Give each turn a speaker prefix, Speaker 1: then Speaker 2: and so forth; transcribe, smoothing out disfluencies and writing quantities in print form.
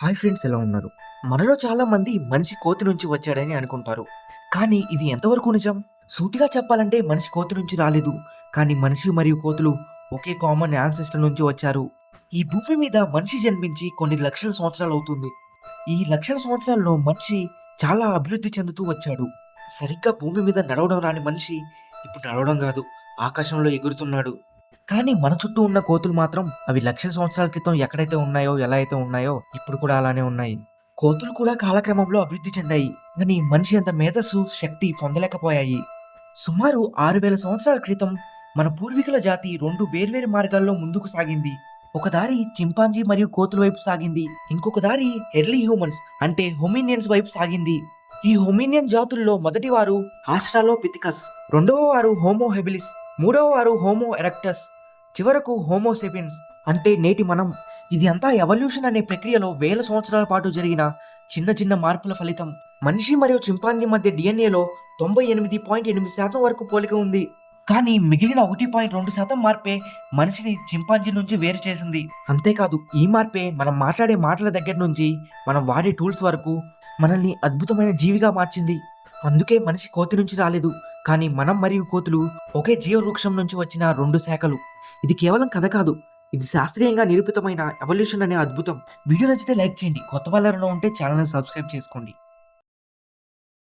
Speaker 1: Hi friends, ఎలా ఉన్నారు? మనలో చాలా మంది మనిషి కోతి నుంచి వచ్చాడని అనుకుంటారు. కానీ ఇది ఎంతవరకు నిజం? సూటిగా చెప్పాలంటే మనిషి కోతి నుంచి రాలేదు. కానీ మనిషి మరియు కోతులు ఒకే కామన్ యాన్సెస్టర్ నుంచి వచ్చారు. ఈ భూమి మీద మనిషి జన్మించి కొన్ని లక్షల సంవత్సరాలు అవుతుంది. ఈ లక్షల సంవత్సరాల్లో మనిషి చాలా అభివృద్ధి చెందుతూ వచ్చాడు. సరిగ్గా భూమి మీద నడవడం రాని మనిషి ఇప్పుడు నడవడం కాదు, ఆకాశంలో ఎగురుతున్నాడు. కానీ మన చుట్టూ ఉన్న కోతులు మాత్రం అవి లక్షల సంవత్సరాల క్రితం ఎక్కడైతే ఉన్నాయో, ఎలా అయితే ఉన్నాయో ఇప్పుడు కూడా అలానే ఉన్నాయి. కోతులు కూడా కాలక్రమంలో అభివృద్ధి చెందాయి, కానీ మనిషి అంత మేధస్సు, శక్తి పొందలేకపోయాయి. సుమారు 6000 సంవత్సరాల క్రితం మన పూర్వీకుల జాతి రెండు వేర్వేరు మార్గాల్లో ముందుకు సాగింది. ఒక దారి చింపాంజీ మరియు కోతుల వైపు సాగింది. ఇంకొక దారి ఎర్లీ హ్యూమన్స్ అంటే హోమినియన్స్ వైపు సాగింది. ఈ హోమినియన్ జాతుల్లో మొదటి వారు ఆస్ట్రాలోపిథెకస్, రెండవ వారు హోమో హెబిలిస్, మూడవ వారు హోమో ఎరెక్టస్, చివరకు హోమోసెపియన్స్ అంటే నేటి మనం. ఇది అంతా ఎవల్యూషన్ అనే ప్రక్రియలో వేల సంవత్సరాల పాటు జరిగిన చిన్న చిన్న మార్పుల ఫలితం. మనిషి మరియు చింపాంజీ మధ్య డిఎన్ఏలో 98.8% వరకు పోలిక ఉంది. కానీ మిగిలిన 1.2% మార్పే మనిషిని చింపాంజీ నుంచి వేరు చేసింది. అంతేకాదు, ఈ మార్పే మనం మాట్లాడే మాటల దగ్గర నుంచి మనం వాడే టూల్స్ వరకు మనల్ని అద్భుతమైన జీవిగా మార్చింది. అందుకే మనిషి కోతి నుంచి రాలేదు, కానీ మనం మరియు కోతులు ఒకే జీవవృక్షం నుంచి వచ్చిన రెండు శాఖలు. ఇది కేవలం కథ కాదు, ఇది శాస్త్రీయంగా నిరూపితమైన ఎవల్యూషన్ అనే అద్భుతం. వీడియో నచ్చితే లైక్ చేయండి, కొత్త వాళ్ళ ఉంటే ఛానల్ని సబ్స్క్రైబ్ చేసుకోండి.